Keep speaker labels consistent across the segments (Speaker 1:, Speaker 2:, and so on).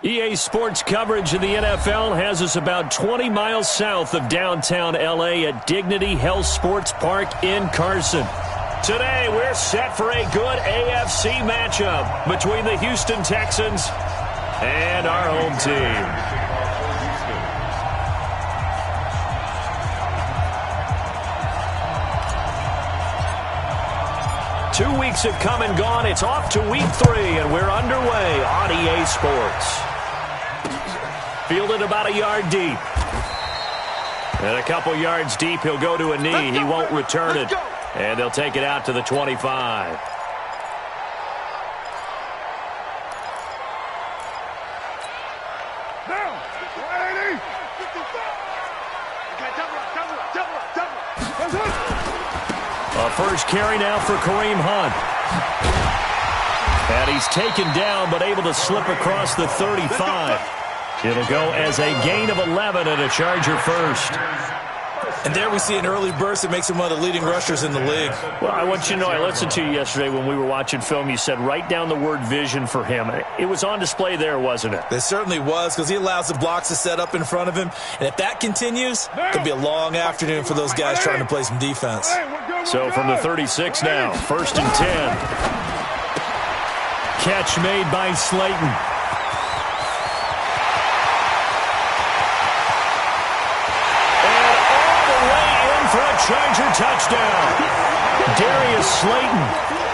Speaker 1: EA Sports coverage of the NFL has us about 20 miles south of downtown L.A. at Dignity Health Sports Park in Carson. Today, we're set for a good AFC matchup between the Houston Texans and our home team. Two weeks have come and gone. It's off to week 3, and we're underway on EA Sports. Fielded about a yard deep. And a couple yards deep, he'll go to a knee. He won't return it. And they'll take it out to the 25. A first carry now for Kareem Hunt. And he's taken down, but able to slip across the 35. It'll go as a gain of 11 and a Charger first.
Speaker 2: And there we see an early burst that makes him one of the leading rushers in the league.
Speaker 1: Well, I want you to know, I listened to you yesterday when we were watching film. You said write down the word vision for him. It was on display there, wasn't it?
Speaker 2: It certainly was, because he allows the blocks to set up in front of him. And if that continues, it could be a long afternoon for those guys trying to play some defense.
Speaker 1: So from the 36 now, 1st and 10. Catch made by Slayton. Charger touchdown. Darius Slayton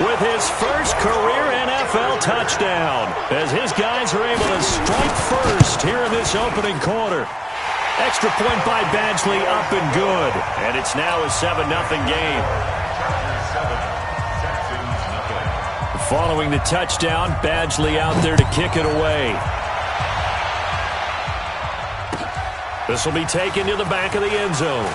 Speaker 1: with his first career NFL touchdown as his guys are able to strike first here in this opening quarter. Extra point by Badgley, up and good. And it's now a 7-0 game. Following the touchdown, Badgley out there to kick it away. This will be taken to the back of the end zone.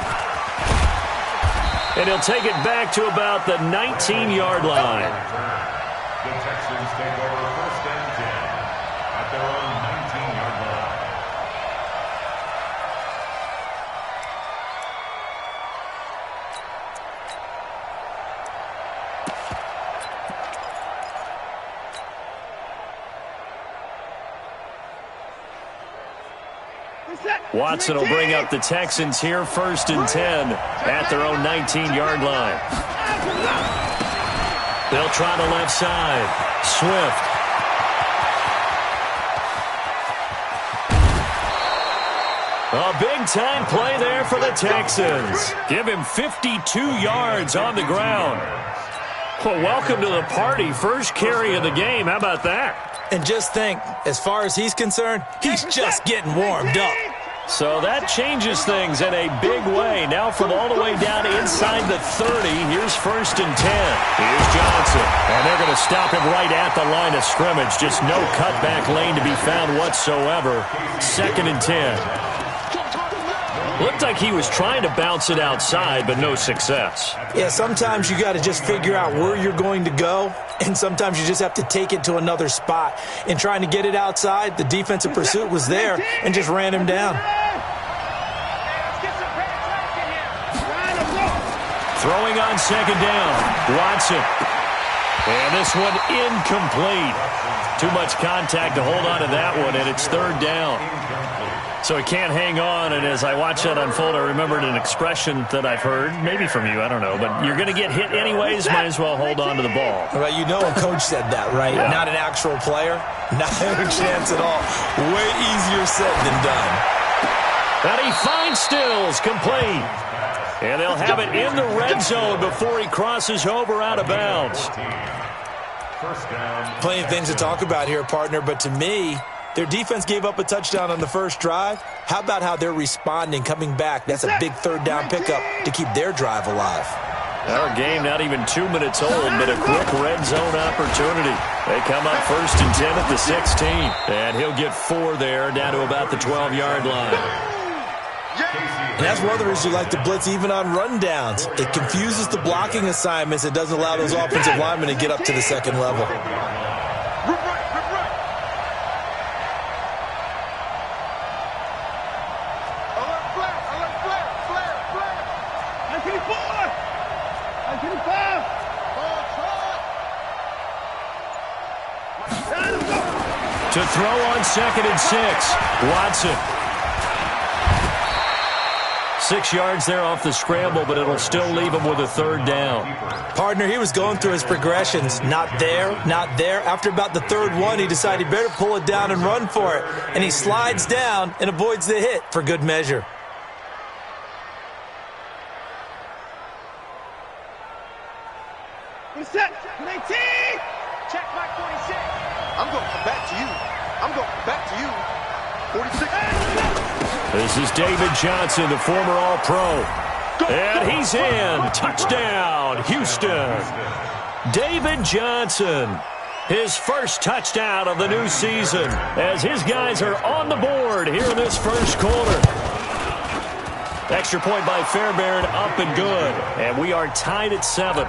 Speaker 1: And he'll take it back to about the 19-yard line.
Speaker 3: The Texans take over 1st and 10 at their own 19-yard line.
Speaker 1: Watson will bring up the Texans here, 1st and 10 at their own 19-yard line. They'll try the left side. Swift. A big-time play there for the Texans. Give him 52 yards on the ground. Well, welcome to the party. First carry of the game. How about that?
Speaker 2: And just think, as far as he's concerned, he's just getting warmed up.
Speaker 1: So that changes things in a big way. Now from all the way down inside the 30, here's 1st and 10. Here's Johnson. And they're going to stop him right at the line of scrimmage. Just no cutback lane to be found whatsoever. 2nd and 10. Looked like he was trying to bounce it outside, but no success.
Speaker 2: Yeah, sometimes you got to just figure out where you're going to go, and sometimes you just have to take it to another spot. In trying to get it outside, the defensive pursuit was there and just ran him down.
Speaker 1: Throwing on 2nd down, Watson. And this one incomplete. Too much contact to hold on to that one, and it's 3rd down. So he can't hang on, and as I watch that unfold, I remembered an expression that I've heard, maybe from you, I don't know, but you're going to get hit anyways, might as well hold on to the ball.
Speaker 2: Well, you know a coach said that, right?
Speaker 1: Yeah.
Speaker 2: Not an actual player. Not a chance at all. Way easier said than done.
Speaker 1: And he finds Stills, complete. And they'll have it in the red zone before he crosses over out of bounds.
Speaker 2: Plenty of things to talk about here, partner, but to me, their defense gave up a touchdown on the first drive. How about how they're responding, coming back? That's a big 3rd down pickup to keep their drive alive.
Speaker 1: Our game not even 2 minutes old, but a quick red zone opportunity. They come up 1st and 10 at the 16. And he'll get 4 there, down to about the 12-yard line.
Speaker 2: And that's one of the reasons you like to blitz even on rundowns. It confuses the blocking assignments. It doesn't allow those offensive linemen to get up to the 2nd level.
Speaker 1: To throw on 2nd and 6. Watson. 6 yards there off the scramble, but it'll still leave him with a 3rd down.
Speaker 2: Partner, he was going through his progressions. Not there, not there. After about the 3rd one, he decided he better pull it down and run for it. And he slides down and avoids the hit for good measure.
Speaker 4: Set. 19. Check back 46.
Speaker 5: I'm going back to you. I'm going back to you. 46.
Speaker 1: This is David Johnson, the former All-Pro. And he's in. Touchdown, Houston. David Johnson, his first touchdown of the new season, as his guys are on the board here in this first quarter. Extra point by Fairbairn, up and good. And we are tied at 7.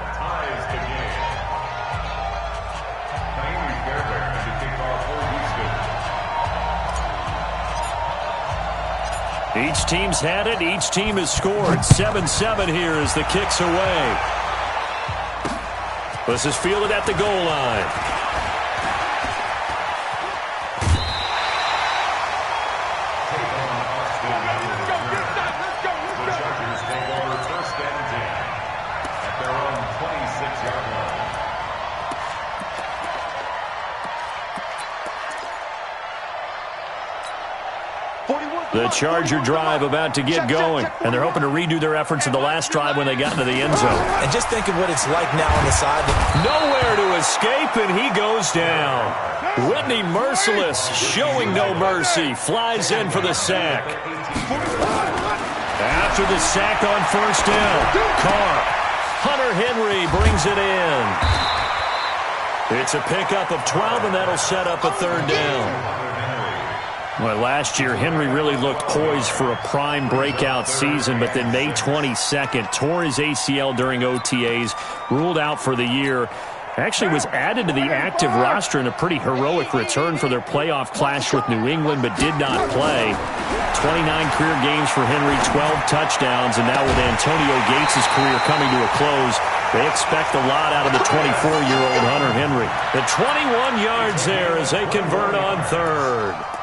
Speaker 1: Each team's had it. Each team has scored. 7-7 here as the kick's away. This is fielded at the goal line.
Speaker 3: The Chargers take over 1st and 10 at their own 26-yard line.
Speaker 1: The Charger drive about to get going, and they're hoping to redo their efforts in the last drive when they got into the end zone.
Speaker 2: And just think of what it's like now on the sideline.
Speaker 1: Nowhere to escape, and he goes down. Whitney Merciless, showing no mercy, flies in for the sack. After the sack on 1st down, Carr. Hunter Henry brings it in. It's a pickup of 12, and that'll set up a 3rd down. Well, last year, Henry really looked poised for a prime breakout season, but then May 22nd, tore his ACL during OTAs, ruled out for the year. Actually was added to the active roster in a pretty heroic return for their playoff clash with New England, but did not play. 29 career games for Henry, 12 touchdowns, and now with Antonio Gates' career coming to a close, they expect a lot out of the 24-year-old Hunter Henry. The 21 yards there as they convert on 3rd.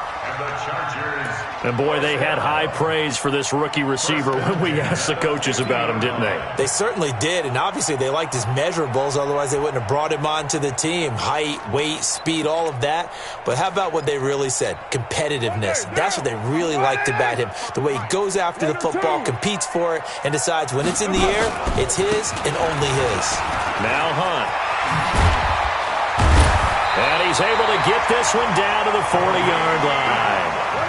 Speaker 1: And, boy, they had high praise for this rookie receiver when we asked the coaches about him, didn't they?
Speaker 2: They certainly did, and obviously they liked his measurables. Otherwise, they wouldn't have brought him onto the team. Height, weight, speed, all of that. But how about what they really said? Competitiveness. That's what they really liked about him. The way he goes after the football, competes for it, and decides when it's in the air, it's his and only his.
Speaker 1: Now Hunt. And he's able to get this one down to the 40-yard line.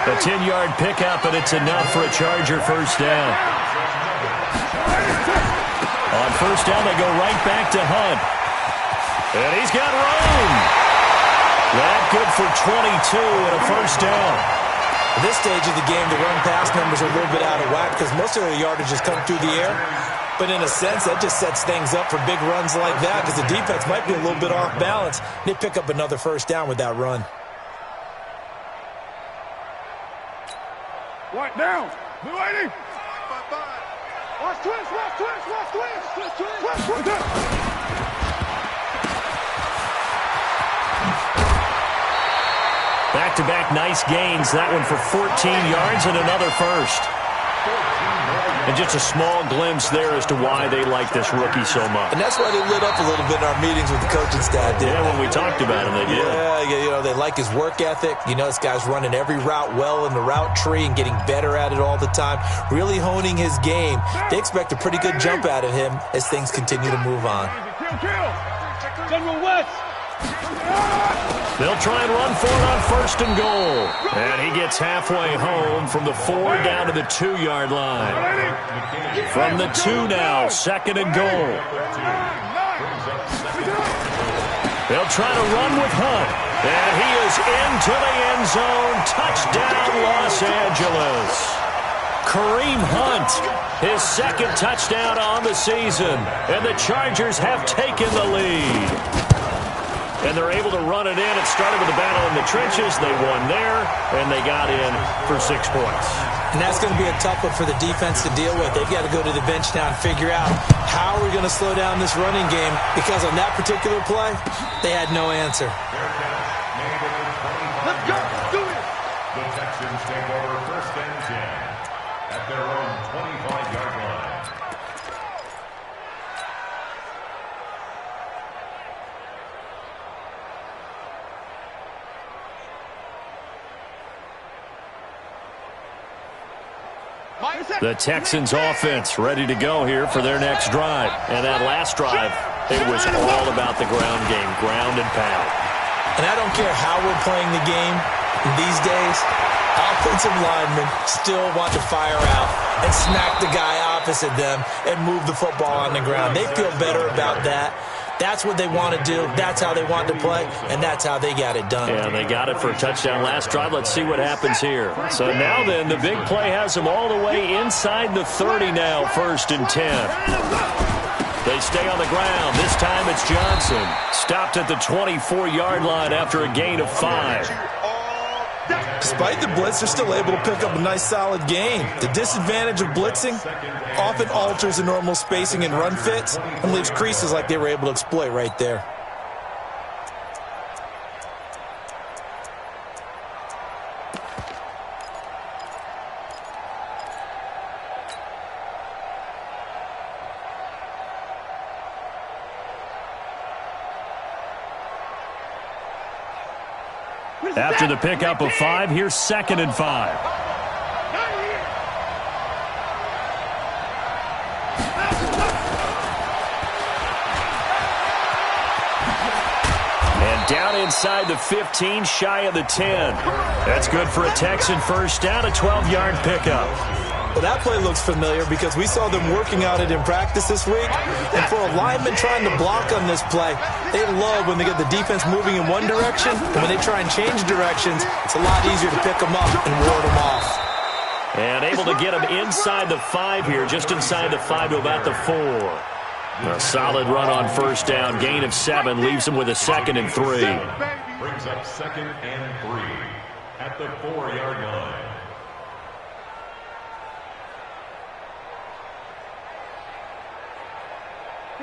Speaker 1: A 10-yard pickup, and it's enough for a Charger 1st down. On 1st down, they go right back to Hunt. And he's got room. That good for 22 and a 1st down.
Speaker 2: At this stage of the game, the run-pass numbers are a little bit out of whack because most of the yardage has come through the air. But in a sense, that just sets things up for big runs like that because the defense might be a little bit off balance. They pick up another 1st down with that run.
Speaker 4: Right down. Blue 80. Watch twist, watch twist, watch twist. Twist.
Speaker 1: Back-to-back nice gains. That one for 14 yards and another 1st. And just a small glimpse there as to why they like this rookie so much.
Speaker 2: And that's why they lit up a little bit in our meetings with the coaching staff.
Speaker 1: Yeah, when we talked about him, they did.
Speaker 2: Yeah, you know, they like his work ethic. You know, this guy's running every route well in the route tree and getting better at it all the time, really honing his game. They expect a pretty good jump out of him as things continue to move on.
Speaker 4: General West.
Speaker 1: They'll try and run for it on 1st and goal. And he gets halfway home from the 4 down to the 2-yard line. From the 2 now, 2nd and goal. They'll try to run with Hunt. And he is into the end zone. Touchdown, Los Angeles. Kareem Hunt, his 2nd touchdown on the season. And the Chargers have taken the lead. And they're able to run it in. It started with a battle in the trenches. They won there, and they got in for 6 points.
Speaker 2: And that's going to be a tough one for the defense to deal with. They've got to go to the bench now and figure out how are we going to slow down this running game, because on that particular play, they had no answer.
Speaker 3: Texans take over first and 10 at their own 25-yard line.
Speaker 1: The Texans offense ready to go here for their next drive. And that last drive, it was all about the ground game, ground and pound.
Speaker 2: And I don't care how we're playing the game these days, offensive linemen still want to fire out and smack the guy opposite them and move the football on the ground. They feel better about that. That's what they want to do. That's how they want to play, and that's how they got it done.
Speaker 1: Yeah, they got it for a touchdown last drive. Let's see what happens here. So now then, the big play has them all the way inside the 30 now, first and 10. They stay on the ground. This time it's Johnson. Stopped at the 24-yard line after a gain of 5.
Speaker 2: Despite the blitz, they're still able to pick up a nice, solid gain. The disadvantage of blitzing often alters the normal spacing and run fits and leaves creases like they were able to exploit right there.
Speaker 1: After the pickup of 5, here's 2nd and 5. And down inside the 15, shy of the 10. That's good for a Texan first down, a 12-yard pickup.
Speaker 2: Well, that play looks familiar because we saw them working on it in practice this week. And for a lineman trying to block on this play, they love when they get the defense moving in one direction. And when they try and change directions, it's a lot easier to pick them up and ward them off.
Speaker 1: And able to get them inside the 5 here, just inside the 5 to about the 4. A solid run on first down. Gain of 7 leaves them with a 2nd and 3.
Speaker 3: Brings up 2nd and 3 at the 4-yard line.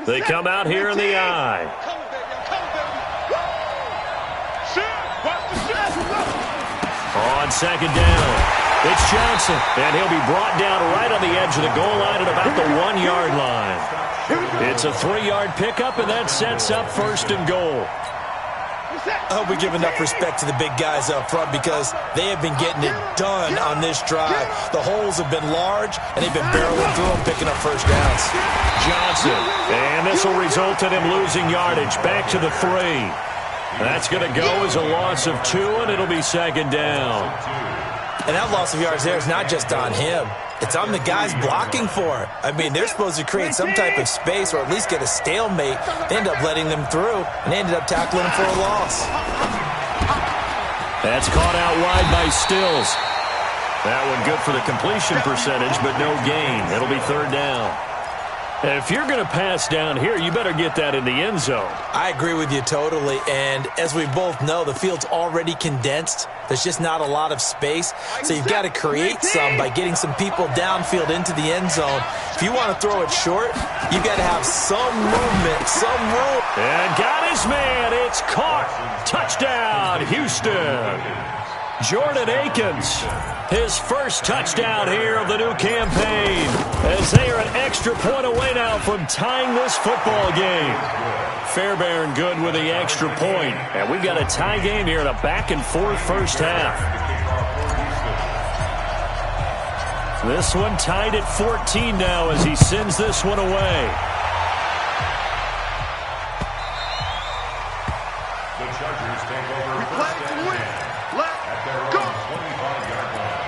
Speaker 1: They come out here in the I. On 2nd down, it's Johnson, and he'll be brought down right on the edge of the goal line at about the 1-yard line. It's a 3-yard pickup, and that sets up 1st and goal.
Speaker 2: I hope we give enough respect to the big guys up front because they have been getting it done on this drive. The holes have been large, and they've been barreling through them, picking up first downs.
Speaker 1: Johnson, and this will result in him losing yardage. Back to the 3. That's going to go as a loss of 2, and it'll be 2nd down.
Speaker 2: And that loss of yards there is not just on him. It's on the guys blocking for it. I mean, they're supposed to create some type of space or at least get a stalemate. They end up letting them through, and they ended up tackling them for a loss.
Speaker 1: That's caught out wide by Stills. That one good for the completion percentage, but no gain. It'll be 3rd down. If you're going to pass down here, you better get that in the end zone.
Speaker 2: I agree with you totally, and as we both know, the field's already condensed. There's just not a lot of space, so you've got to create some by getting some people downfield into the end zone. If you want to throw it short, you've got to have some movement, some room.
Speaker 1: And got his man. It's caught. Touchdown, Houston. Jordan Akins, his first touchdown here of the new campaign, as they are an extra point away now from tying this football game. Fairbairn good with the extra point, and we've got a tie game here in a back-and-forth first half. This one tied at 14 now as he sends this one away.
Speaker 3: The Chargers take over first and 10 at their own 25-yard line.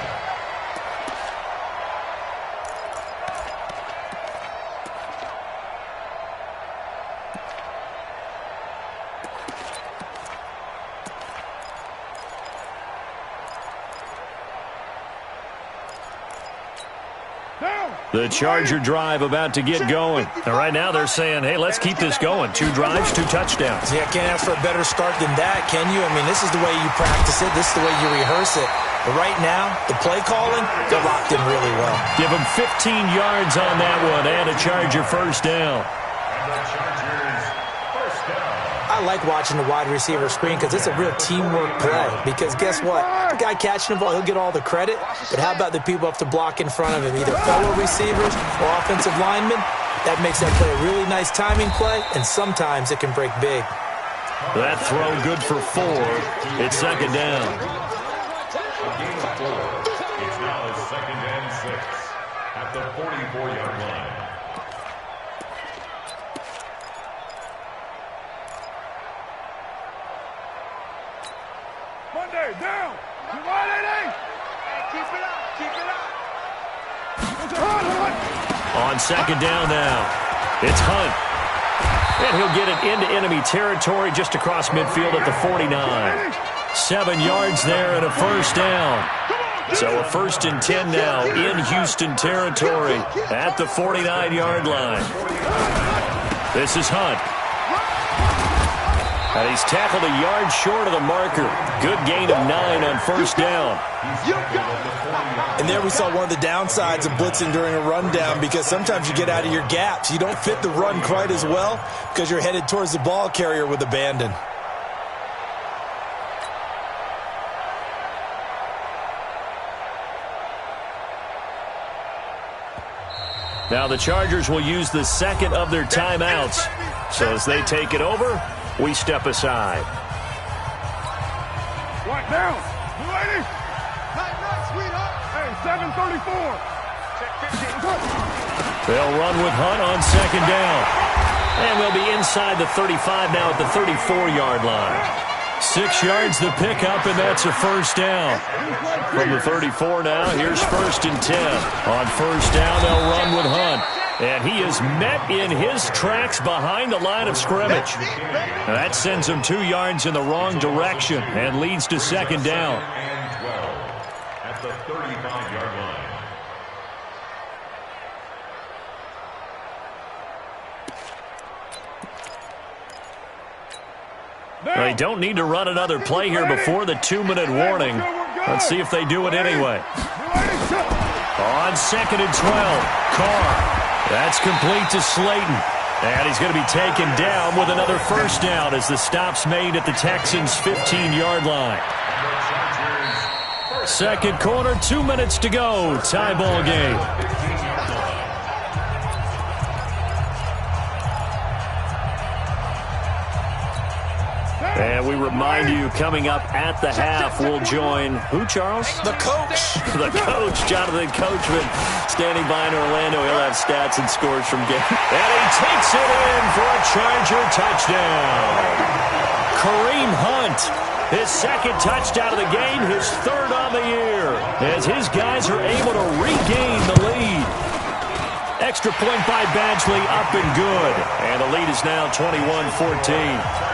Speaker 1: The Charger drive about to get going. And right now they're saying, hey, let's keep this going. 2 drives, 2 touchdowns.
Speaker 2: Yeah, can't ask for a better start than that, can you? I mean, this is the way you practice it. This is the way you rehearse it. But right now, the play calling, they're locked in really well.
Speaker 1: Give them 15 yards on that one and a Charger first down.
Speaker 3: And the Chargers first down.
Speaker 2: I I like watching the wide receiver screen because it's a real teamwork play. Because guess what? The guy catching the ball, he'll get all the credit. But how about the people have to block in front of him, either fellow receivers or offensive linemen? That makes that play a really nice timing play, and sometimes it can break big.
Speaker 1: That throw good for 4. It's second down.
Speaker 3: It's now 2nd and 6 at the 44-yard line.
Speaker 4: Monday, down. You want it, eh? Hey, keep it up. Keep it up.
Speaker 1: On second down now, it's Hunt. And he'll get it into enemy territory just across midfield at the 49. 7 yards there and a first down. So a 1st and 10 now in Houston territory at the 49-yard line. This is Hunt. And he's tackled a yard short of the marker. Good gain of 9 on first down.
Speaker 2: And there we saw one of the downsides of blitzing during a rundown, because sometimes you get out of your gaps. You don't fit the run quite as well because you're headed towards the ball carrier with abandon.
Speaker 1: Now the Chargers will use the second of their timeouts. So as they take it over, we step aside.
Speaker 4: Right down. You ready? Night, sweetheart. Hey, 7:34.
Speaker 1: They'll run with Hunt on second down. And they'll be inside the 35 now at the 34-yard line. 6 yards the pickup, and that's a first down. From the 34 now, here's 1st and 10. On first down, they'll run with Hunt. And he is met in his tracks behind the line of scrimmage. That sends him 2 yards in the wrong direction and leads to second down.
Speaker 3: And 12 at the 35-yard line.
Speaker 1: They don't need to run another play here before the 2-minute warning. Let's see if they do it anyway. On 2nd and 12, Carr. That's complete to Slayton. And he's going to be taken down with another first down as the stop's made at the Texans' 15-yard line. Second quarter, 2 minutes to go. Tie ball game. And we remind you, coming up at the half, we'll join who, Charles?
Speaker 2: The coach.
Speaker 1: The coach, Jonathan Coachman, standing by in Orlando. He'll have stats and scores from game. And he takes it in for a Charger touchdown. Kareem Hunt, his 2nd touchdown of the game, his 3rd on the year, as his guys are able to regain the lead. Extra point by Badgley, up and good. And the lead is now 21-14.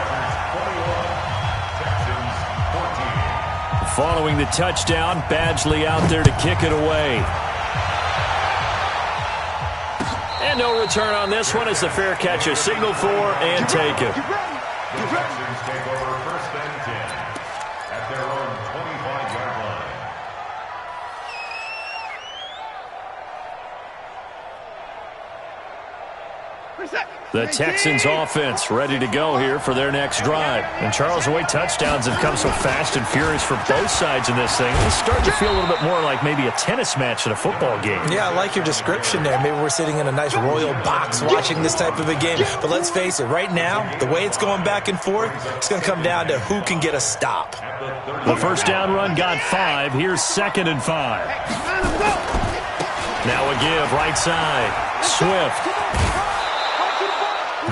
Speaker 1: Following the touchdown, Badgley out there to kick it away. And no return on this one as the fair catch is signaled for and taken.
Speaker 3: The Texans take over 1st and 10 at their own 25-yard line.
Speaker 1: The Texans offense ready to go here for their next drive. And Charles, the way touchdowns have come so fast and furious for both sides in this thing, it's starting to feel a little bit more like maybe a tennis match at a football game.
Speaker 2: Yeah, I like your description there. Maybe we're sitting in a nice royal box watching this type of a game. But let's face it, right now, the way it's going back and forth, it's going to come down to who can get a stop.
Speaker 1: The first down run got 5. Here's 2nd and 5. Now a give, right side. Swift.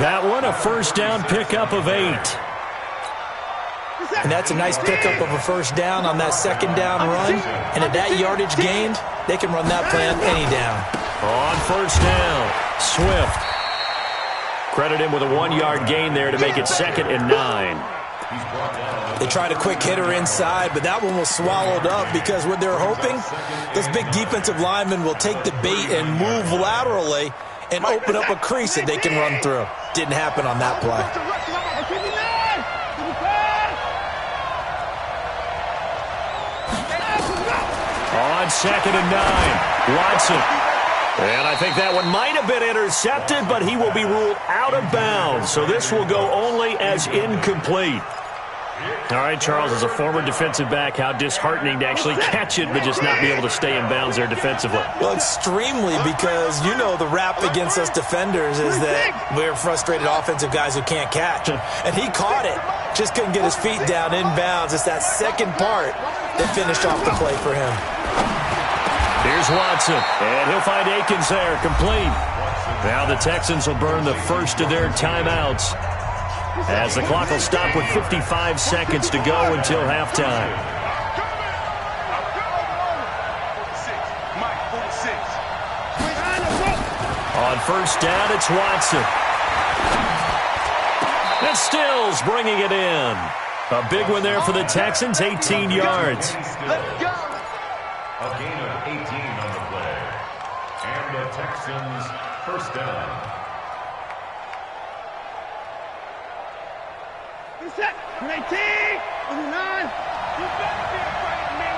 Speaker 1: That one, a first down pickup of 8.
Speaker 2: And that's a nice pickup of a first down on that 2nd down run. And at that yardage gained, they can run that play on any down.
Speaker 1: On first down, Swift. Credit him with a 1-yard gain there to make it 2nd and 9.
Speaker 2: They tried a quick hitter inside, but that one was swallowed up because what they're hoping, those big defensive linemen will take the bait and move laterally and open up a crease that they can run through. Didn't happen on that play.
Speaker 1: On 2nd and 9, Watson. And I think that one might have been intercepted, but he will be ruled out of bounds. So this will go only as incomplete. All right, Charles, as a former defensive back, how disheartening to actually catch it but just not be able to stay in bounds there defensively.
Speaker 2: Well, extremely, because you know the rap against us defenders is that we're frustrated offensive guys who can't catch. And he caught it, just couldn't get his feet down in bounds. It's that second part that finished off the play for him.
Speaker 1: Here's Watson, and he'll find Akins there, complete. Now the Texans will burn the first of their timeouts, as the clock will stop with 55 seconds to go until halftime. On first down, it's Watson. And Stills bringing it in. A big one there for the Texans, 18 yards.
Speaker 3: Let's go. A gain of 18 on the play. And the Texans first down.
Speaker 4: Set. 18. 9. You better be afraid of me.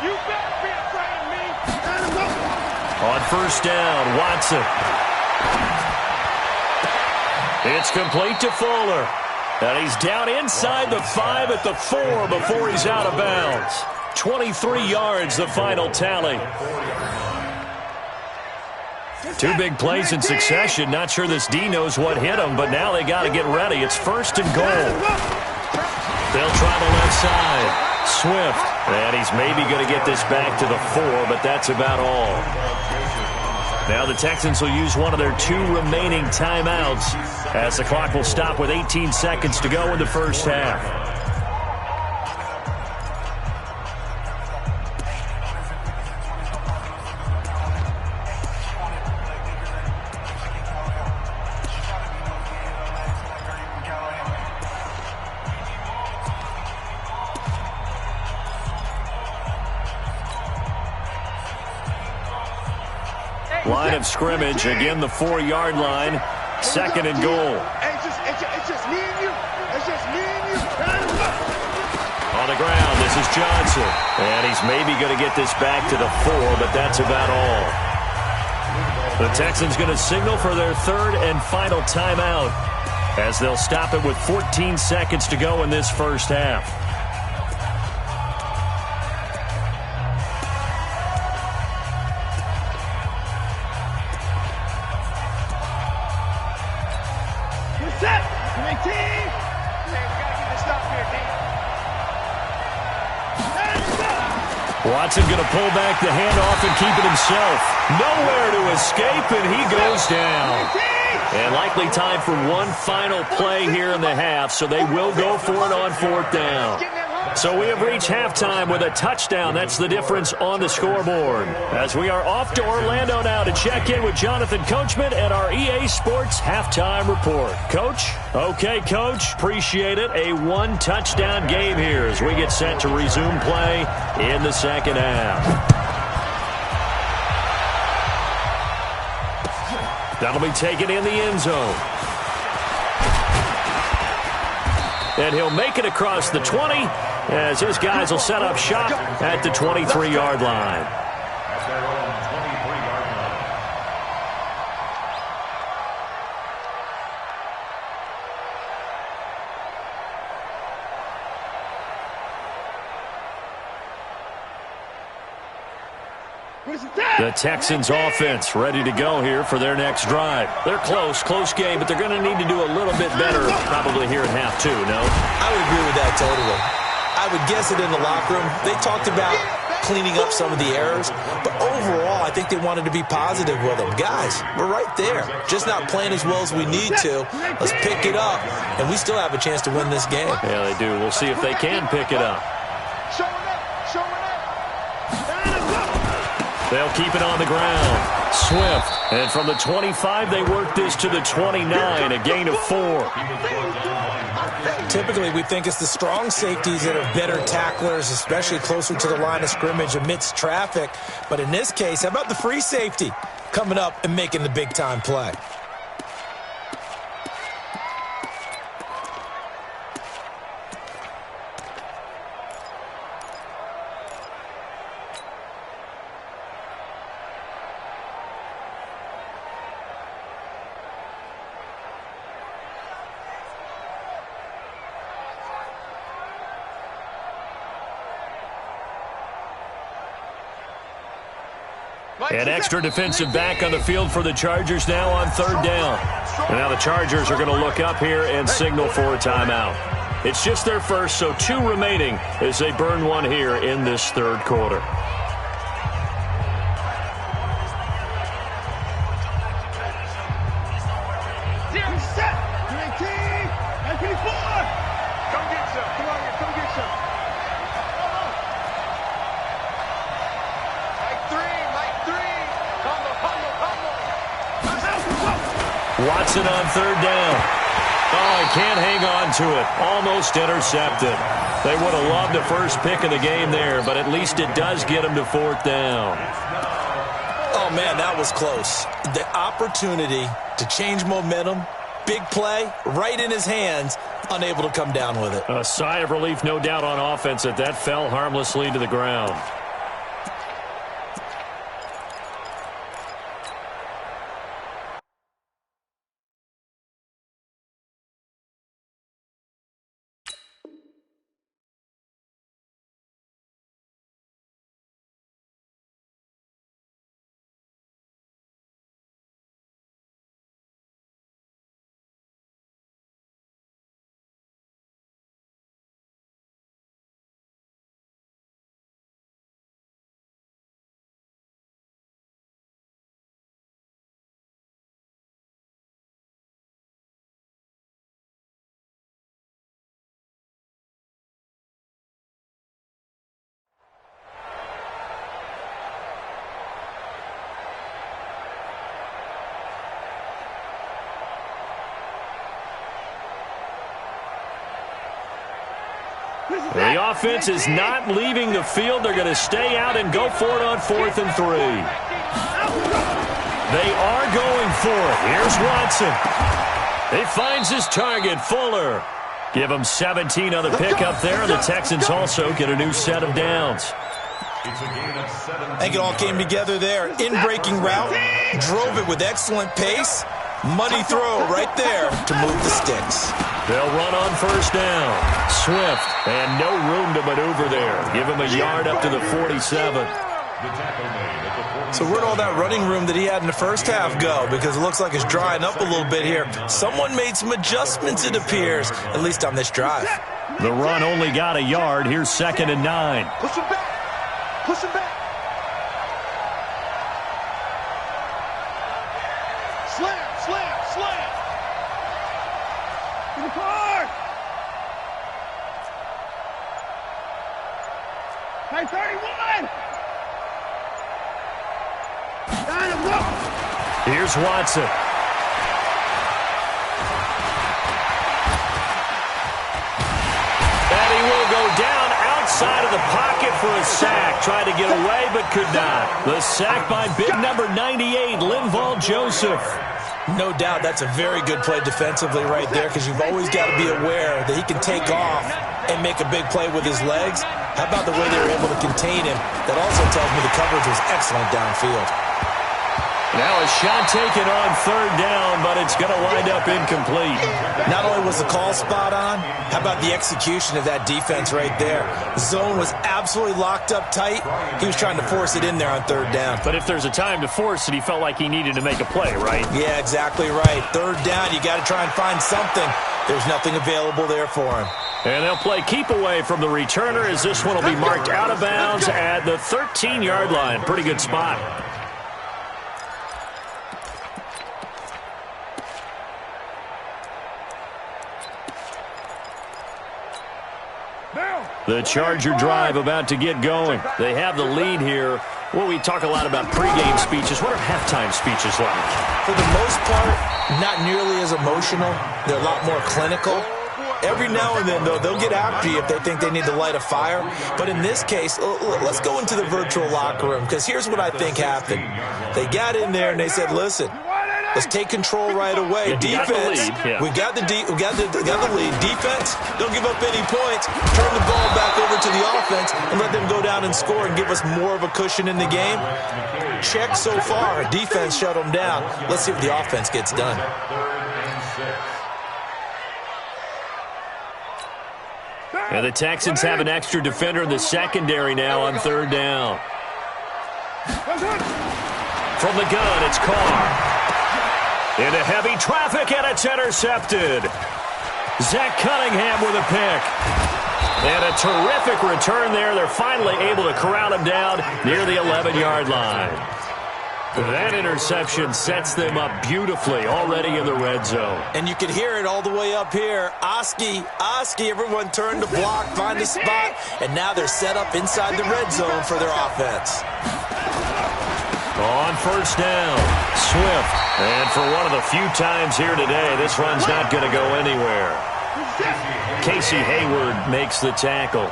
Speaker 4: You better be afraid of me. Let him go.
Speaker 1: On first down, Watson. It's complete to Fuller. And he's down inside the 5 at the 4 before he's out of bounds. 23 yards, the final tally. Two big plays in succession. Not sure this D knows what hit him, but now they got to get ready. It's first and goal. They'll try the left side. Swift. And he's maybe going to get this back to the 4, but that's about all. Now the Texans will use one of their 2 remaining timeouts, as the clock will stop with 18 seconds to go in the first half. Line of scrimmage, again the 4-yard line, second and goal.
Speaker 4: It's just me and you. It's just me and you.
Speaker 1: On the ground, this is Johnson. And he's maybe going to get this back to the 4, but that's about all. The Texans going to signal for their 3rd and final timeout, as they'll stop it with 14 seconds to go in this first half. Watson going to pull back the handoff and keep it himself. Nowhere to escape, and he goes down. And likely time for one final play here in the half, so they will go for it on 4th down. So we have reached halftime with a touchdown. That's the difference on the scoreboard. As we are off to Orlando now to check in with Jonathan Coachman and our EA Sports Halftime Report. Coach? Okay, Coach. Appreciate it. A 1-touchdown game here as we get set to resume play in the second half. That'll be taken in the end zone. And he'll make it across the 20 as his guys will set up shop at the 23-yard line.
Speaker 3: At their own 23-yard line.
Speaker 1: The Texans offense ready to go here for their next drive. They're close game, but they're going to need to do a little bit better probably here in half 2, no?
Speaker 2: I would agree with that totally. I would guess it in the locker room. They talked about cleaning up some of the errors, but overall, I think they wanted to be positive with them. Guys, we're right there. Just not playing as well as we need to. Let's pick it up, and we still have a chance to win this game.
Speaker 1: Yeah, they do. We'll see if they can pick it up. They'll keep it on the ground. Swift. And from the 25, they work this to the 29, a gain of 4.
Speaker 2: Typically, we think it's the strong safeties that are better tacklers, especially closer to the line of scrimmage amidst traffic. But in this case, how about the free safety coming up and making the big-time play?
Speaker 1: An extra defensive back on the field for the Chargers now on third down. And now the Chargers are going to look up here and signal for a timeout. It's just their first, so 2 remaining as they burn one here in this third quarter. Watson on third down. Oh, he can't hang on to it. Almost intercepted. They would have loved the first pick of the game there, but at least it does get him to fourth down.
Speaker 2: Oh, man, that was close. The opportunity to change momentum, big play, right in his hands, unable to come down with it.
Speaker 1: A sigh of relief, no doubt, on offense that fell harmlessly to the ground. The offense is not leaving the field. They're going to stay out and go for it on 4th and 3. They are going for it. Here's Watson. He finds his target, Fuller. Give him 17 on the pickup there, and the Texans also get a new set of downs.
Speaker 2: I think it all came together there. In-breaking route, drove it with excellent pace. Money throw right there to move the sticks.
Speaker 1: They'll run on first down. Swift, and no room to maneuver there. Give him a yard up to the 47.
Speaker 2: So where'd all that running room that he had in the first half go? Because it looks like it's drying up a little bit here. Someone made some adjustments, it appears, at least on this drive.
Speaker 1: The run only got a yard. Here's 2nd and 9.
Speaker 5: Push him back. Push him back. Slam, slam, slam.
Speaker 4: To the car. Hey, 31.
Speaker 1: Here's Watson. And he will go down outside of the pocket for a sack. Tried to get away, but could not. The sack by big number 98, Linval Joseph.
Speaker 2: No doubt that's a very good play defensively right there, because you've always got to be aware that he can take off and make a big play with his legs. How about the way they were able to contain him? That also tells me the coverage was excellent downfield.
Speaker 1: Now a shot taken on third down, but it's going to wind up incomplete.
Speaker 2: Not only was the call spot on, how about the execution of that defense right there? The zone was absolutely locked up tight. He was trying to force it in there on third down.
Speaker 1: But if there's a time to force it, he felt like he needed to make a play, right?
Speaker 2: Yeah, exactly right. Third down, you got to try and find something. There's nothing available there for him.
Speaker 1: And they'll play keep away from the returner, as this one will be marked out of bounds at the 13-yard line. Pretty good spot. The Charger drive about to get going. They have the lead here. Well, we talk a lot about pregame speeches. What are halftime speeches like?
Speaker 2: For the most part, not nearly as emotional. They're a lot more clinical. Every now and then, though, they'll get after you if they think they need to light a fire. But in this case, let's go into the virtual locker room, because here's what I think happened. They got in there and they said, listen, let's take control right away. Defense, we got the lead. Defense, don't give up any points. Turn the ball back over to the offense and let them go down and score and give us more of a cushion in the game. Check so far. Defense shut them down. Let's see if the offense gets done.
Speaker 1: And the Texans have an extra defender in the secondary now on third down. From the gun, it's Carr. Into heavy traffic, and it's intercepted. Zach Cunningham with a pick. And a terrific return there. They're finally able to corral him down near the 11-yard line. That interception sets them up beautifully already in the red zone.
Speaker 2: And you can hear it all the way up here. Oski, everyone turned to block, find a spot, and now they're set up inside the red zone for their offense.
Speaker 1: On first down, Swift. And for one of the few times here today, this run's not going to go anywhere. Casey Hayward makes the tackle.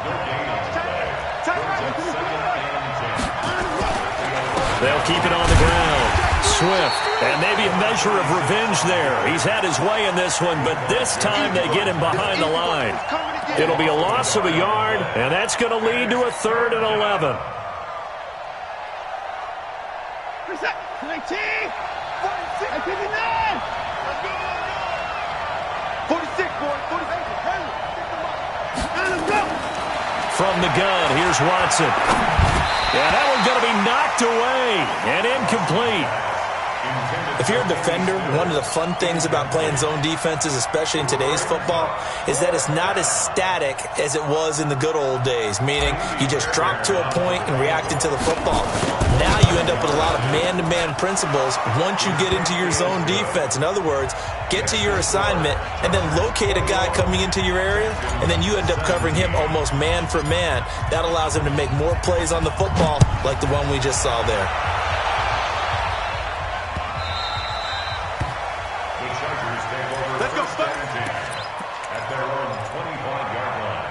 Speaker 1: They'll keep it on the ground. Swift, and maybe a measure of revenge there. He's had his way in this one, but this time they get him behind the line. It'll be a loss of a yard, and that's going to lead to a 3rd and 11.
Speaker 4: 19, 46, 59. 46, boy, 46.
Speaker 1: From the gun, here's Watson. Yeah, that one's going to be knocked away and incomplete.
Speaker 2: If you're a defender, one of the fun things about playing zone defenses, especially in today's football, is that it's not as static as it was in the good old days, meaning you just drop to a point and react to the football. Now you end up with a lot of man-to-man principles once you get into your zone defense. In other words, get to your assignment and then locate a guy coming into your area, and then you end up covering him almost man for man. That allows him to make more plays on the football like the one we just saw there.
Speaker 5: Let's go, Spurs.
Speaker 3: At their own 25-yard line.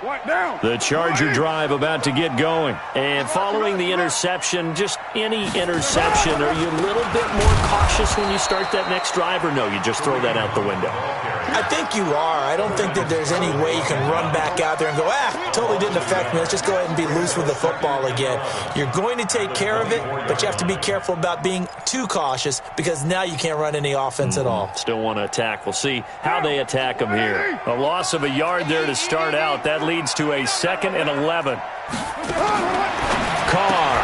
Speaker 4: What down?
Speaker 1: The Charger drive about to get going. And following the interception, just any interception, are you a little bit more cautious when you start that next drive, or no, you just throw that out the window?
Speaker 2: I think you are. I don't think that there's any way you can run back out there and go, totally didn't affect me. Let's just go ahead and be loose with the football again. You're going to take care of it, but you have to be careful about being too cautious because now you can't run any offense at all.
Speaker 1: Still want to attack. We'll see how they attack them here. A loss of a yard there to start out. That leads to a 2nd and 11. Carr.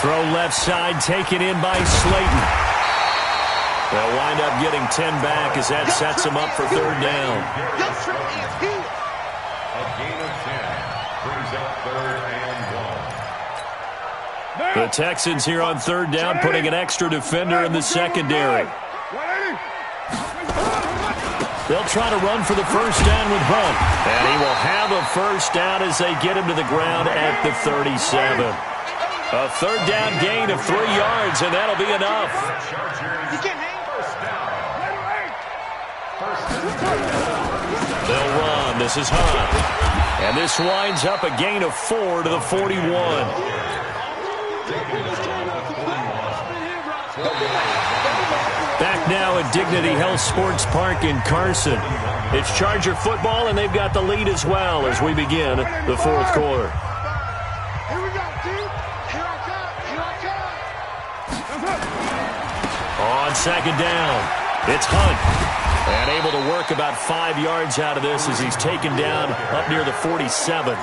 Speaker 1: Throw left side, taken in by Slayton. They'll wind up getting 10 back as that sets them up for 3rd down.
Speaker 3: A gain of 10 brings up 3rd and 1.
Speaker 1: The Texans here on 3rd down, putting an extra defender in the secondary. They'll try to run for the first down with Hunt. And he will have a first down as they get him to the ground at the 37. A 3rd down gain of 3 yards, and that'll be enough. They'll run. This is Hunt. And this winds up a gain of 4 to the 41. Back now at Dignity Health Sports Park in Carson. It's Charger football, and they've got the lead as well as we begin the 4th quarter.
Speaker 4: Here we go, dude. Here I come.
Speaker 1: On 2nd down, it's Hunt. And able to work about 5 yards out of this as he's taken down up near the 47.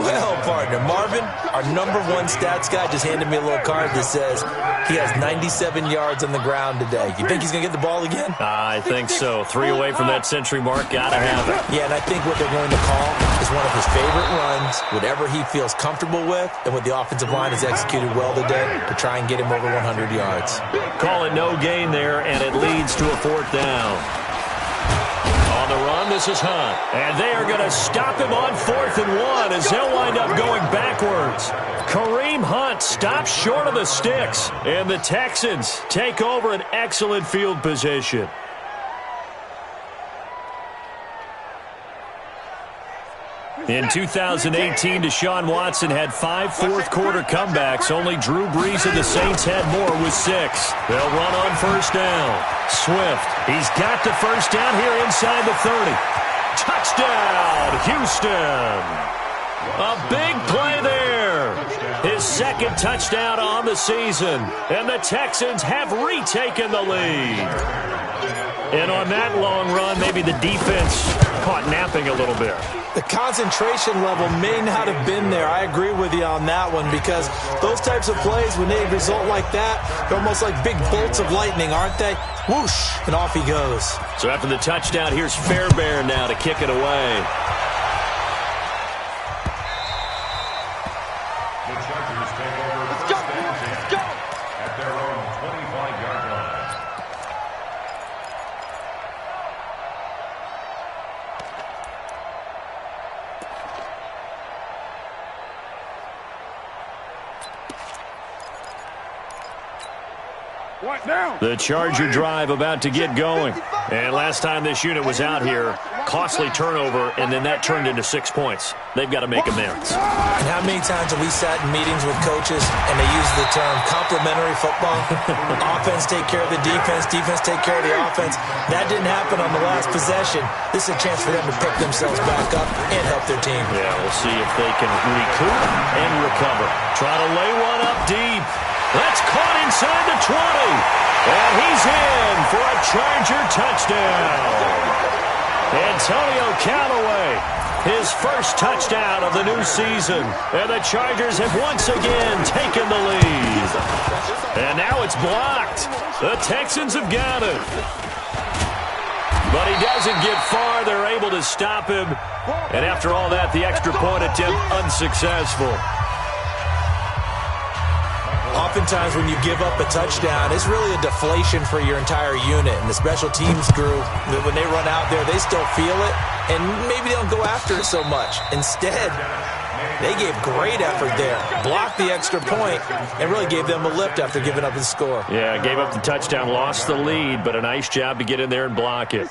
Speaker 2: Well, partner, Marvin, our #1 stats guy, just handed me a little card that says he has 97 yards on the ground today. You think he's going to get the ball again?
Speaker 1: I think so. 3 away from that century mark. Got to have it.
Speaker 2: Yeah, and I think what they're going to call is one of his favorite runs, whatever he feels comfortable with, and what the offensive line has executed well today to try and get him over 100 yards.
Speaker 1: Call it no gain there, and it leads to a 4th down. On the run, this is Hunt. And they are going to stop him on 4th and 1 as he'll wind up going backwards. Kareem Hunt stops short of the sticks, and the Texans take over an excellent field position. In 2018, Deshaun Watson had 5 fourth-quarter comebacks. Only Drew Brees of the Saints had more with 6. They'll run on first down. Swift, he's got the first down here inside the 30. Touchdown, Houston! A big play there. His second touchdown on the season. And the Texans have retaken the lead. And on that long run, maybe the defense caught napping a little bit.
Speaker 2: The concentration level may not have been there. I agree with you on that one because those types of plays, when they result like that, they're almost like big bolts of lightning, aren't they? Whoosh, and off he goes.
Speaker 1: So after the touchdown, here's Fairbairn now to kick it away.
Speaker 3: The Chargers take over first and 10 at their own 25-yard line.
Speaker 4: What now?
Speaker 1: The Charger drive about to get going. And last time this unit was out here, costly turnover, and then that turned into 6 points. They've got to make amends.
Speaker 2: And how many times have we sat in meetings with coaches and they use the term complementary football? Offense take care of the defense, defense take care of the offense. That didn't happen on the last possession. This is a chance for them to pick themselves back up and help their team.
Speaker 1: Yeah, we'll see if they can recoup and recover. Try to lay one up deep. That's caught inside the 20. And he's in for a Charger touchdown. Antonio Callaway, his first touchdown of the new season. And the Chargers have once again taken the lead. And now it's blocked. The Texans have got it. But he doesn't get far. They're able to stop him. And after all that, the extra point attempt unsuccessful.
Speaker 2: Oftentimes when you give up a touchdown, it's really a deflation for your entire unit. And the special teams group, when they run out there, they still feel it. And maybe they don't go after it so much. Instead, they gave great effort there. Blocked the extra point and really gave them a lift after giving up the score.
Speaker 1: Yeah, gave up the touchdown, lost the lead, but a nice job to get in there and block it.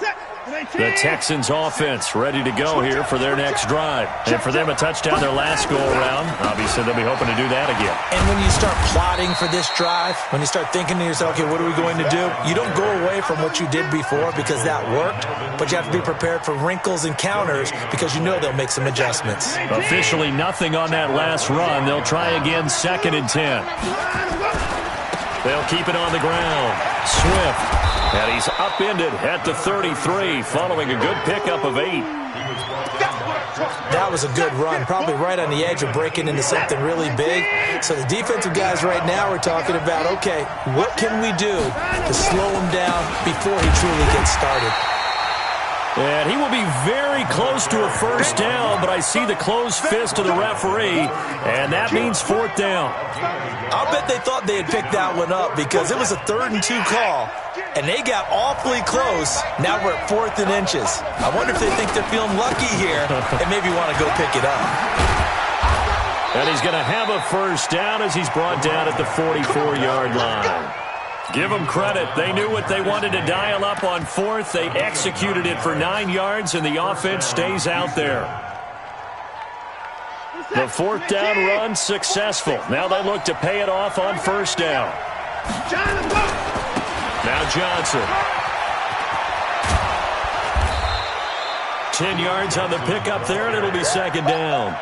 Speaker 1: The Texans offense ready to go here for their next drive. And for them, a touchdown their last go-around. Obviously, they'll be hoping to do that again.
Speaker 2: And when you start plotting for this drive, when you start thinking to yourself, okay, what are we going to do? You don't go away from what you did before because that worked, but you have to be prepared for wrinkles and counters because you know they'll make some adjustmends.
Speaker 1: Officially nothing on that last run. They'll try again, 2nd and 10. They'll keep it on the ground. Swift. And he's upended at the 33 following a good pickup of 8.
Speaker 2: That was a good run, probably right on the edge of breaking into something really big. So the defensive guys right now are talking about, okay, what can we do to slow him down before he truly gets started?
Speaker 1: And he will be very close to a first down, but I see the closed fist of the referee, and that means 4th down.
Speaker 2: I'll bet they thought they had picked that one up because it was a 3rd and 2 call, and they got awfully close. Now we're at 4th and inches. I wonder if they think they're feeling lucky here and maybe want to go pick it up.
Speaker 1: And he's going to have a first down as he's brought down at the 44-yard line. Give them credit. They knew what they wanted to dial up on 4th. They executed it for 9 yards, and the offense stays out there. The 4th down run successful. Now they look to pay it off on 1st down. Now Johnson. 10 yards on the pickup there, and it'll be 2nd down.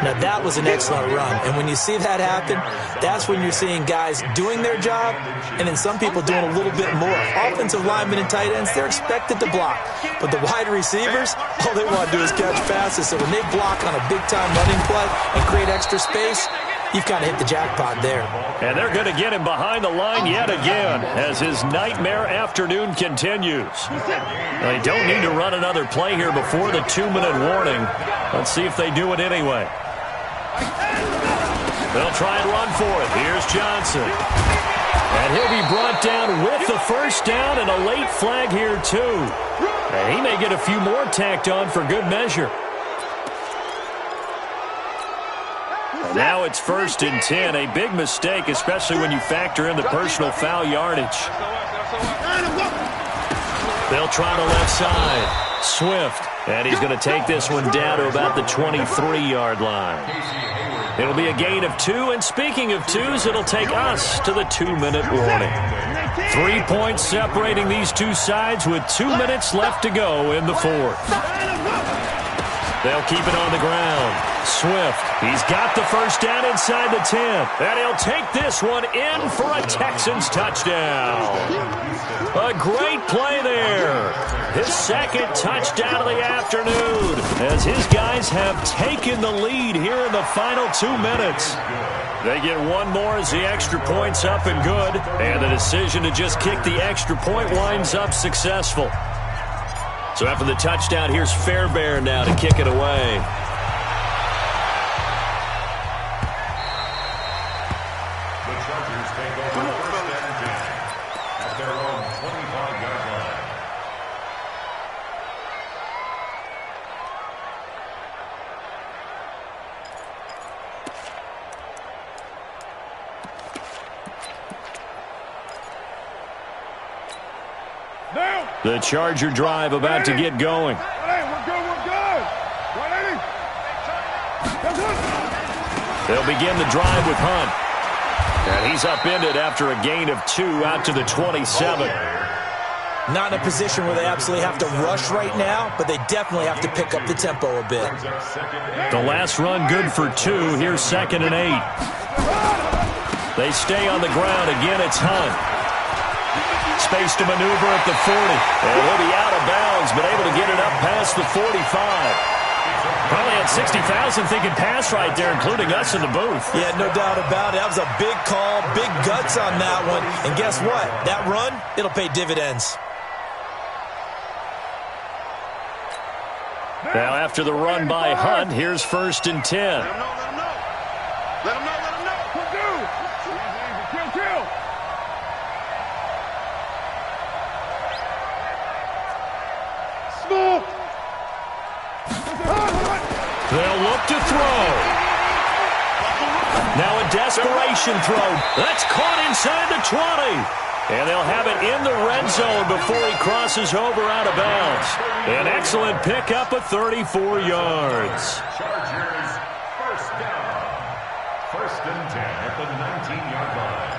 Speaker 2: Now, that was an excellent run. And when you see that happen, that's when you're seeing guys doing their job and then some people doing a little bit more. Offensive linemen and tight ends, they're expected to block. But the wide receivers, all they want to do is catch passes. So when they block on a big-time running play and create extra space, you've kind of hit the jackpot there.
Speaker 1: And they're going to get him behind the line yet again as his nightmare afternoon continues. They don't need to run another play here before the 2-minute warning. Let's see if they do it anyway. They'll try and run for it. Here's Johnson. And he'll be brought down with the first down and a late flag here too. And he may get a few more tacked on for good measure. And now it's 1st and 10. A big mistake, especially when you factor in the personal foul yardage. They'll try to left side. Swift. And he's going to take this one down to about the 23-yard line. It'll be a gain of 2. And speaking of 2s, it'll take us to the 2-minute warning. 3 points separating these two sides with 2 minutes left to go in the 4th. They'll keep it on the ground. Swift, he's got the first down inside the 10. And he'll take this one in for a Texans touchdown. A great play there. His second touchdown of the afternoon as his guys have taken the lead here in the final 2 minutes. They get one more as the extra point's up and good. And the decision to just kick the extra point winds up successful. So after the touchdown, here's Fairbairn now to kick it away.
Speaker 3: The Chargers take over first and 10 at their own 25-yard line.
Speaker 1: The Charger drive about to get going.
Speaker 4: We're good. 180.
Speaker 1: They'll begin the drive with Hunt. And he's upended after a gain of 2 out to the 27.
Speaker 2: Not in a position where they absolutely have to rush right now, but they definitely have to pick up the tempo a bit.
Speaker 1: The last run good for 2. Here's 2nd and 8. They stay on the ground. Again, it's Hunt. Space to maneuver at the 40. And he'll be out of bounds, but able to get it up past the 45. Probably had 60,000 thinking pass right there, including us in the booth.
Speaker 2: Yeah, no doubt about it. That was a big call, big guts on that one. And guess what? That run, it'll pay dividends.
Speaker 1: Now, after the run by Hunt, here's 1st and 10.
Speaker 5: Let him know.
Speaker 4: Kill. Smoke.
Speaker 1: They'll look to throw. Now a desperation throw. That's caught inside the 20. And they'll have it in the red zone before he crosses over out of bounds. An excellent pickup of 34 yards.
Speaker 3: Chargers first down. 1st and 10 at the 19-yard line.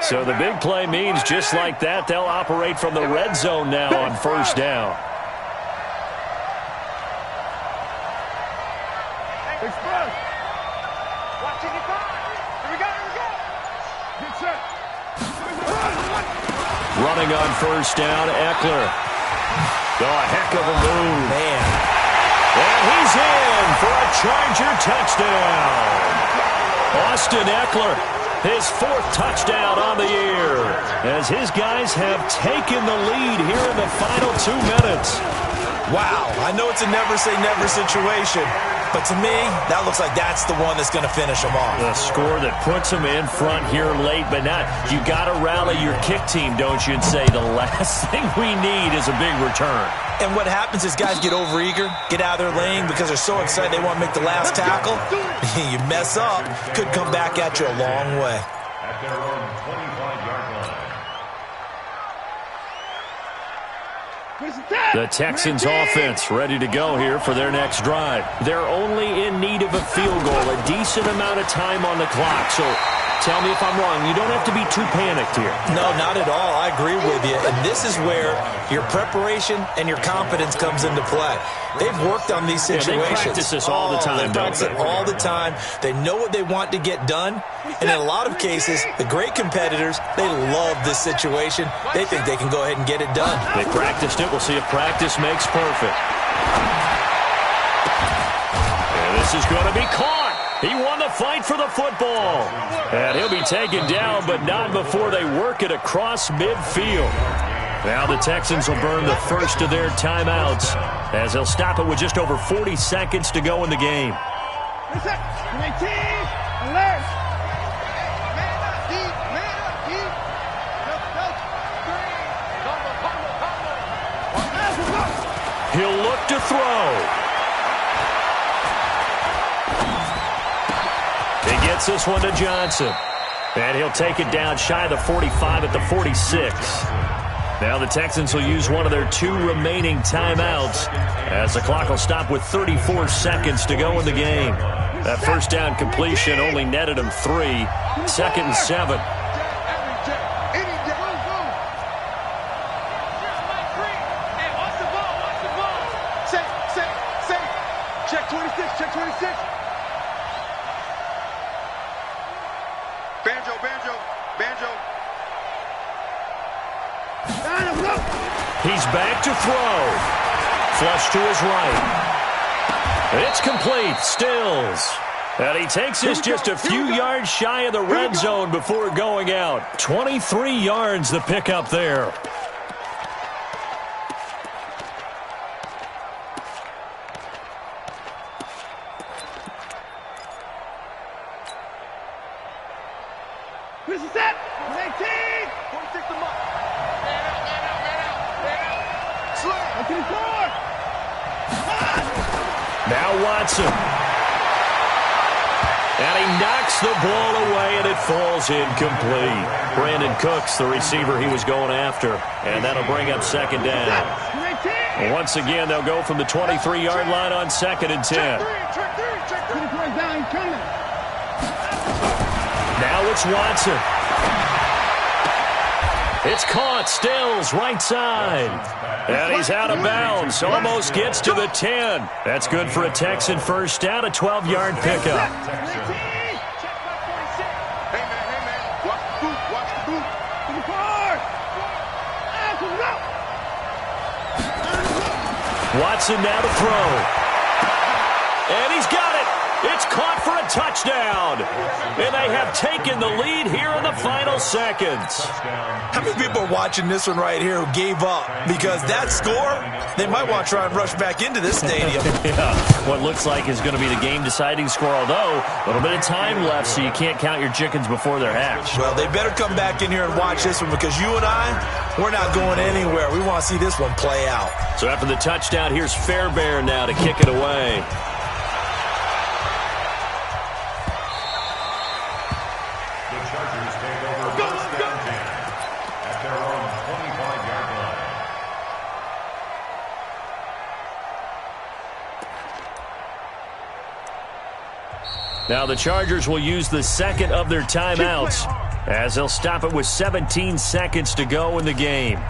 Speaker 1: So the big play means just like that, they'll operate from the red zone now on 1st down.
Speaker 4: Express. Watching it back. Here we go. Get set.
Speaker 1: Running on 1st down, Eckler. Oh, a heck of a move.
Speaker 2: Man.
Speaker 1: And he's in for a Charger touchdown. Austin Eckler, his 4th touchdown on the year, as his guys have taken the lead here in the final 2 minutes.
Speaker 2: Wow, I know it's a never-say-never situation, but to me, that looks like that's the one that's going to finish them off.
Speaker 1: The score that puts them in front here late, but not. You got to rally your kick team, don't you, and say the last thing we need is a big return.
Speaker 2: And what happens is guys get overeager, get out of their lane because they're so excited they want to make the last tackle. You mess up, could come back at you a long way.
Speaker 3: At their own 25-yard line.
Speaker 1: The Texans offense ready to go here for their next drive. They're only in need of a field goal, a decent amount of time on the clock. So tell me if I'm wrong. You don't have to be too panicked here.
Speaker 2: No, not at all. I agree with you. And this is where your preparation and your confidence comes into play. They've worked on these situations.
Speaker 1: Yeah, they practice this all the time,
Speaker 2: they practice it all the time. They know what they want to get done. And in a lot of cases, the great competitors, they love this situation. They think they can go ahead and get it done.
Speaker 1: They practiced it. We'll see if practice makes perfect. And this is going to be caught. He won the fight for the football. And he'll be taken down, but not before they work it across midfield. Now the Texans will burn the first of their timeouts as they'll stop it with just over 40 seconds to go in the game. He'll look to throw. He gets this one to Johnson. And he'll take it down shy of the 45 at the 46. Now the Texans will use one of their 2 remaining timeouts as the clock will stop with 34 seconds to go in the game. That first down completion only netted him 3. 2nd and 7. He's back to throw. Flush to his right. It's complete. Stills. And he takes us just a few yards shy of the red zone before going out. 23 yards the pickup there.
Speaker 4: Here's the set. 18.
Speaker 5: 46 to Muck. Man out. Slam.
Speaker 4: To the floor.
Speaker 1: Now Watson. And he knocks the ball away, and it falls incomplete. Brandon Cooks, the receiver he was going after. And that'll bring up second down. Once again, they'll go from the 23-yard line on 2nd and 10. Now it's Watson. It's caught. Stills, right side. And he's out of bounds. Almost gets to the 10. That's good for a Texan first down, a 12-yard pickup.
Speaker 5: Hey, man. Watch the boot.
Speaker 4: To the floor.
Speaker 1: Watson now to throw. And he's got it. It's caught for a touchdown. And they have taken the lead here in the final seconds.
Speaker 2: How many people are watching this one right here who gave up? Because that score, they might want to try and rush back into this stadium.
Speaker 1: Yeah, what looks like is going to be the game-deciding score, although a little bit of time left, so you can't count your chickens before they're hatched.
Speaker 2: Well, they better come back in here and watch this one because you and I, we're not going anywhere. We want to see this one play out.
Speaker 1: So after the touchdown, here's Fairbairn now to kick it away. Now the Chargers will use the second of their timeouts as they'll stop it with 17 seconds to go in the game.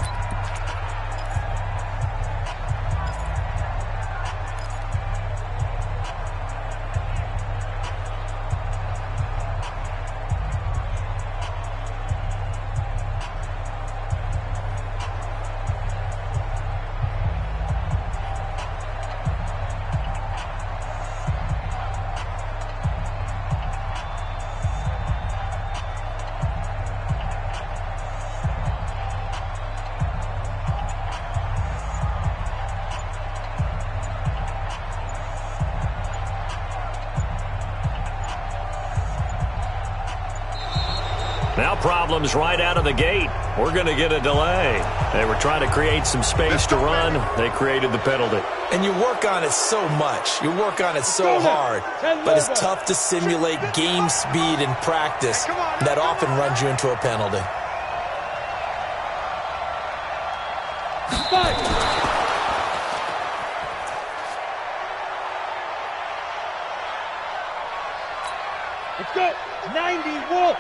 Speaker 1: Now problems right out of the gate. We're going to get a delay. They were trying to create some space to run. They created the penalty.
Speaker 2: And you work on it so much. You work on it so hard. But it's tough to simulate game speed in practice. That often runs you into a penalty.
Speaker 4: Let's go. 90 Wolf.